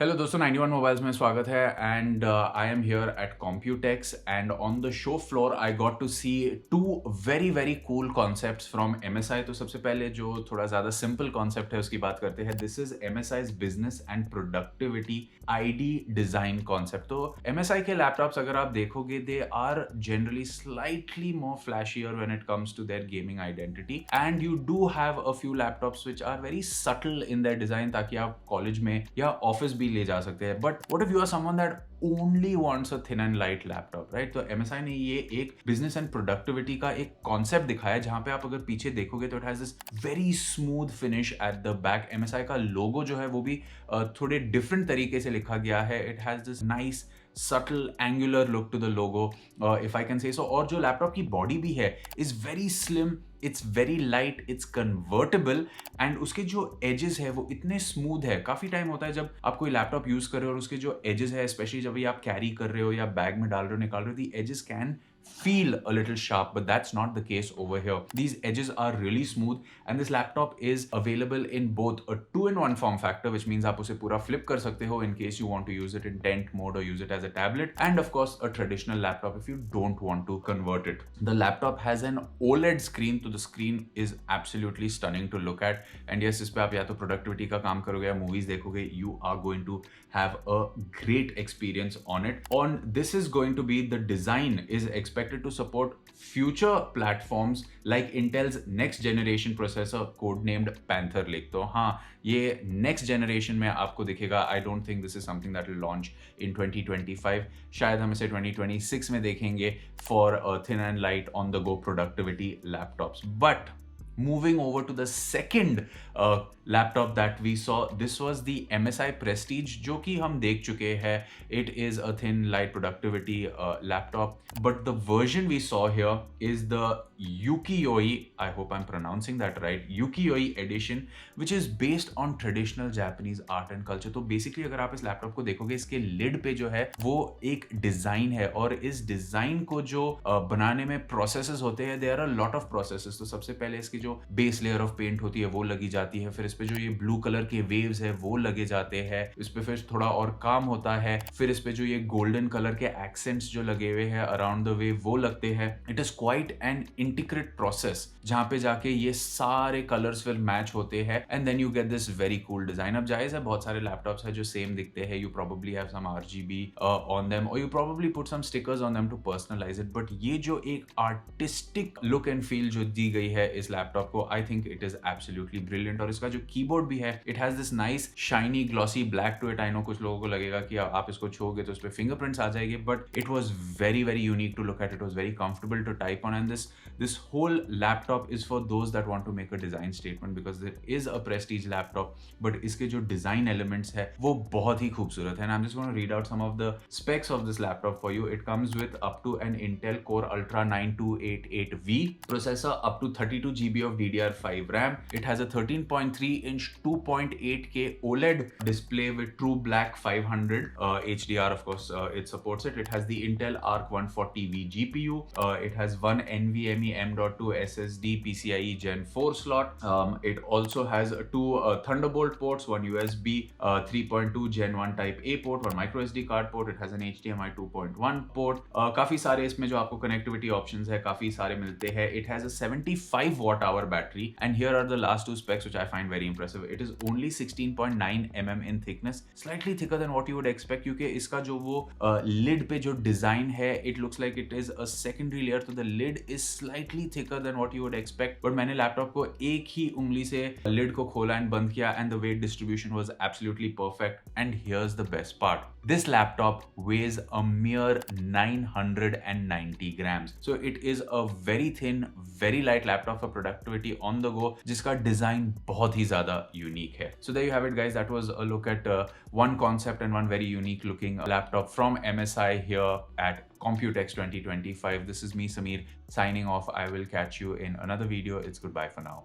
Hello दोस्तों, 91 mobiles में स्वागत है and I am here at Computex and on the show floor I got to see two very very cool concepts from MSI। तो सबसे पहले जो थोड़ा ज़्यादा सिंपल कॉन्सेप्ट है उसकी बात करते हैं। This is MSI's business and productivity ID design concept. तो MSI के लैपटॉप्स अगर आप देखोगे they are generally slightly more flashier when it comes to their gaming identity and you do have a few laptops which are very subtle in their design, ताकि आप college में या office भी ले जा सकते हैं। But what if you are someone that only wants a thin and light laptop, right? तो MSI ने ये एक बिजनेस एंड प्रोडक्टिविटी का एक कॉन्सेप्ट दिखाया, जहां पे आप अगर पीछे देखोगे तो it has this very smooth finish at the back. MSI का लोगो जो है वो भी थोड़े डिफरेंट तरीके से लिखा गया है। It has this nice subtle angular look to the logo, if I can say so। और जो लैपटॉप की बॉडी भी है is very slim, it's very light, it's convertible and उसके जो edges है वो इतने smooth है। काफी टाइम होता है जब आप कोई लैपटॉप यूज कर रहे हो और उसके जो edges है, स्पेशली जब ये आप कैरी कर रहे हो या बैग में डाल रहे हो निकाल रहे हो, the edges can feel a little sharp, but that's not the case over here। These edges are really smooth and this laptop is available in both a 2-in-1 form factor, which means आप उसे पूरा flip कर सकते हो in case you want to use it in tent mode or use it as a tablet, and of course a traditional laptop if you don't want to convert it। The laptop has an OLED screen, so the screen is absolutely stunning to look at and yes, इस पे आप या तो productivity का काम करोगे या movies देखोगे, you are going to have a great experience on it। On this is going to be the design is expected to support future platforms like Intel's next generation processor codenamed Panther Lake। तो हाँ, ये next generation में आपको दिखेगा। I don't think this is something that will launch in 2025। शायद हम इसे 2026 में देखेंगे for thin and light on the go productivity laptops। But moving over to the second laptop that we saw, this was the MSI Prestige, जो कि हम देख चुके हैं। It is a thin light productivity laptop, but the version we saw here is the Ukiyo-e, I hope I'm pronouncing that right, Ukiyo-e edition, which is based on traditional Japanese art and culture। तो basically अगर आप इस laptop को देखोगे, इसके lid पे जो है वो एक डिजाइन है और इस डिजाइन को जो बनाने में प्रोसेसेस होते हैं, there are a lot of processes. तो सबसे पहले इसकी जो बेस लेयर ऑफ पेंट होती है वो लगी जाती है, फिर इस पे जो ये ब्लू कलर के वेव्स है वो लगे जाते हैं, इस पे फिर थोड़ा और काम होता है, फिर इस पे जो ये गोल्डन कलर के एक्सेंट्स जो लगे हुए हैं अराउंड द वेव वो लगते हैं। It is quite an integrate process, जहां पे जाके ये सारे कलर्स फिर मैच होते हैं and then you get this very cool design. अब जाहिर है बहुत सारे लैपटॉप्स है जो सेम दिखते हैं, you probably have some RGB on them और you probably put some stickers on them to personalize it, but ये जो एक आर्टिस्टिक लुक एंड फील जो दी गई है इस लैपटॉप को, I think it is absolutely brilliant. और इसका जो कीबोर्ड भी है, it has this nice shiny glossy black to it. I know कुछ लोगों को लगेगा कि आप इसको छूओगे तो उस पे फिंगरप्रिंट्स आ जाएंगे, but it was very very unique to look at. It was very comfortable to type on and this whole laptop is for those that want to make a design statement because it is a prestige laptop, but इसके जो design elements है वो बहुत ही खूबसूरत है। And I'm just going to read out some of the specs of this laptop for you। It comes with up to an Intel Core Ultra 9288V processor, up to 32 GB of DDR5 RAM। It has a 13.3-inch 2.8K OLED display with True Black 500 HDR, of course it supports it। It has the Intel Arc 140V GPU। It has one NVMe M.2 SSD PCIe Gen 4 slot। It also has two Thunderbolt ports, one USB 3.2 Gen 1 Type A port, one micro SD card port। It has an HDMI 2.1 port। काफी सारे इसमें जो आपको connectivity options है काफी सारे मिलते हैं। It has a 75 watt hour battery and here are the last two specs which I find very impressive। It is only 16.9 mm in thickness, slightly thicker than what you would expect, क्योंकि इसका जो वो lid पे जो design है, it looks like it is a secondary layer, तो the lid is slightly thicker than what you would expect। but मैंने laptop को एक ही उंगली से लिड को खोला एंड बंद किया and the weight distribution was absolutely perfect। and here's the best part, this laptop weighs a mere 990 grams। so it is a very thin very light laptop for productivity on the go, जिसका design बहुत ही ज्यादा unique है। so there you have it guys, that was a look at one concept and one very unique looking laptop from MSI here at Computex 2025। This is me, Samir, signing off। I will catch you in another video। It's goodbye for now।